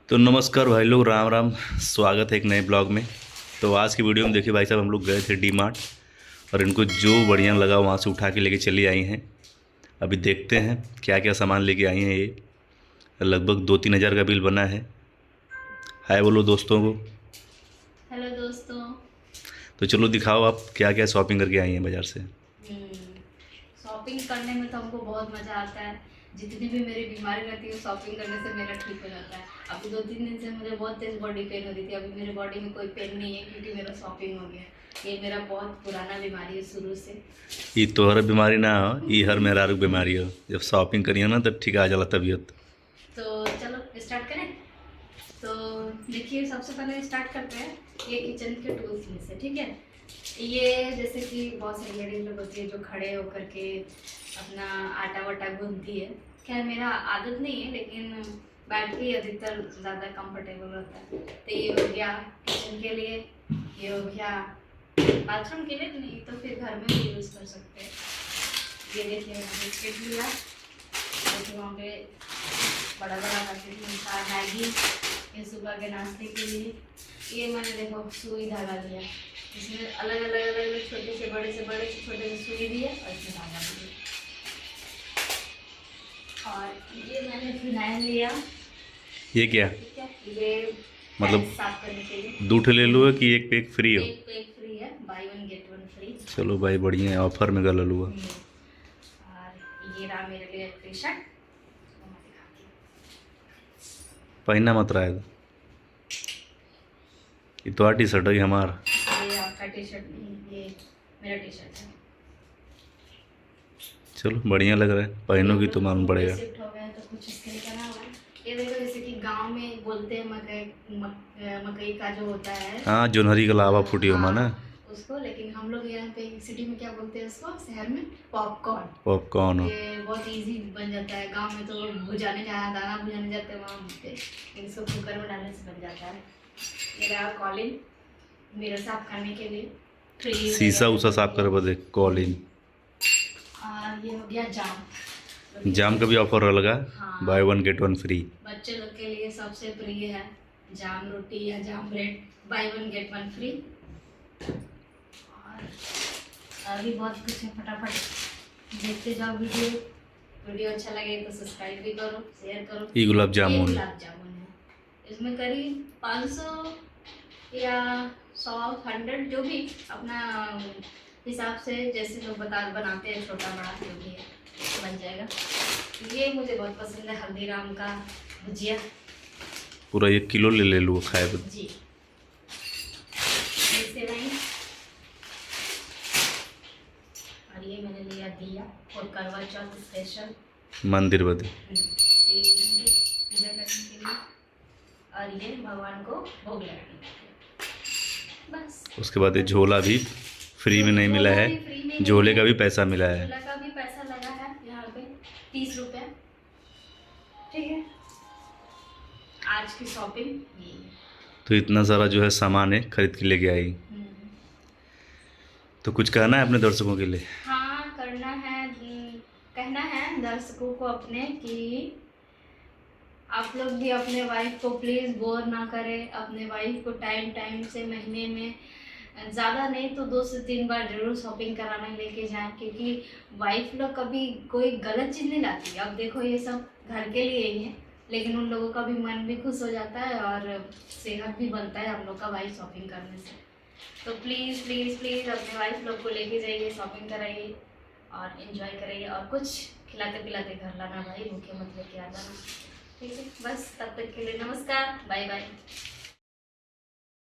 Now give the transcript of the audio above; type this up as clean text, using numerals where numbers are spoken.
तो नमस्कार भाई लोग, राम राम। स्वागत है एक नए ब्लॉग में। तो आज की वीडियो में देखिए भाई साहब, हम लोग गए थे डी मार्ट और इनको जो बढ़िया लगा वहाँ से उठा के लेके चली आई हैं। अभी देखते हैं क्या क्या सामान लेके आई हैं। ये लगभग 2-3 हज़ार का बिल बना है। हाय बोलो दोस्तों को। हेलो दोस्तों। तो चलो दिखाओ आप क्या क्या शॉपिंग करके आई हैं बाज़ार से। शॉपिंग करने में तो हमको बहुत मज़ा आता है। जितनी भी मेरी बीमारी रहती है शॉपिंग करने से मेरा ठीक हो जाता है। अभी 2-3 दिन से मुझे बहुत तेज़ बॉडी पेन हो रही थी। अभी मेरे बॉडी में कोई पेन नहीं है क्योंकि मेरा शॉपिंग हो गया। ये मेरा बहुत पुराना बीमारी है शुरू से। ये तोहरा बीमारी ना हो, ये हर मेहरारू बीमारी हो। जब शॉपिंग करिए ना तो ठीक आ जाला तबीयत। तो चलो स्टार्ट करें। तो देखिए, सबसे पहले स्टार्ट करते हैं ये किचन के टूल्स में से, ठीक है। ये जैसे कि बहुत सारी लेडीज लोग होती है जो खड़े होकर के अपना आटा वाटा गूंथती है। खैर मेरा आदत नहीं है, लेकिन बैठ के ही अधिकतर ज़्यादा कंफर्टेबल होता है। तो ये हो गया किचन के लिए, ये हो गया बाथरूम के लिए, नहीं तो फिर घर में भी यूज़ कर सकते हैं। ये देखिए बिस्किट लिया, देखिए वहाँ पे बड़ा बड़ा पैकेट मिलता है मैगी, ये सुबह के नाश्ते के लिए। ये मैंने देखो सुई धागा लिया, इसमें अलग अलग अलग अलग छोटे से बड़े छोटे से सुई दिए और इसमें धागा दिए। और ये मैंने फिनाइल लिया। ये क्या ठीक है, ये मतलब साफ करने के लिए। 2 ले लो कि एक पे एक फ्री हो? एक पे एक फ्री है, by one get one free. चलो भाई बढ़िया है, ऑफर में गल हुआ। और ये रहा मेरे लिए टी शर्ट, पहनना मत रहा है। ये तो टी शर्ट है हमारा। ये आपका टी शर्ट नहीं, ये मेरा टी शर्ट है। चलो बढ़िया लग रहा है, पहनोगी तो मालूम पड़ेगा। शिफ्ट हो गया तो कुछ इसके लिए करना हुआ है। ये देखो, जैसे कि गांव में बोलते हैं मकई का जो होता है, हाँ, जोनहरी का लावा फूटी हो माना उसको, लेकिन हम लोग यहाँ पे सिटी में क्या बोलते हैं उसको, शहर में पॉपकॉर्न। पॉपकॉर्न। ये बहुत इजी बन जाता है। गांव में तो भुजाने जाना, दाना भुजाने जाते हैं वहाँ पे, इसको कुकर में डालने से बन जाता है। ये रहा कॉलिन, मेरा साफ करने के लिए शीशा उसा साफ कर बदे कॉलिन। और ये हो गया जाम। जाम का भी ऑफर लगा। हाँ, bye one get one free. बच्चे लोग के लिए सबसे प्रिय है जाम रोटी या jam bread, buy one get one free. और अभी बहुत कुछ है, फटाफट देखते जाओ वीडियो। वीडियो अच्छा लगे तो सब्सक्राइब भी करो, शेयर करो। ये गुलाब जामुन है, इसमें करीब 500 या 100-100 जो भी अपना हिसाब से, जैसे लोग बनाते हैं, छोटा बड़ा जो भी है बन जाएगा। ये मुझे बहुत पसंद है, हल्दीराम का भुजिया। पूरा 1 किलो ले लो खाए बदे। जी, सेवई। और ये मैंने लिया दिया और करवा चौथ स्पेशल मंदिर बदे। पूजा करने के लिए, और ये भगवान को भोग लगाने के लिए। बस उसके बाद ये झोला भी फ्री में नहीं मिला है, झोले का भी पैसा मिला है। झोला का भी पैसा लगा है यहाँ पे 30 रुपये। ठीक है, आज की शॉपिंग ये है। तो इतना सारा जो है सामान है खरीद के लेके आई। तो कुछ कहना है अपने दर्शकों के लिए? हाँ, करना है, कहना है दर्शकों को अपने कि आप लोग भी अपने वाइफ को प्लीज़ बोर ना करें। अपने वाइफ को टाइम टाइम से महीने में ज़्यादा नहीं तो 2 से 3 बार जरूर शॉपिंग कराने लेके जाएं, क्योंकि वाइफ लोग कभी कोई गलत चीज़ नहीं लाती। अब देखो ये सब घर के लिए ही है, लेकिन उन लोगों का भी मन भी खुश हो जाता है और सेहत भी बनता है हम लोग का वाइफ शॉपिंग करने से। तो प्लीज़ प्लीज़ प्लीज़ अपने वाइफ लोग को लेके जाइए, शॉपिंग कराइए और इन्जॉय कराइए, और कुछ खिलाते पिलाते घर लाना भाई, भूखे मत लेके आ जाना। ठीक है, बस तब तक के लिए नमस्कार, बाय बाय।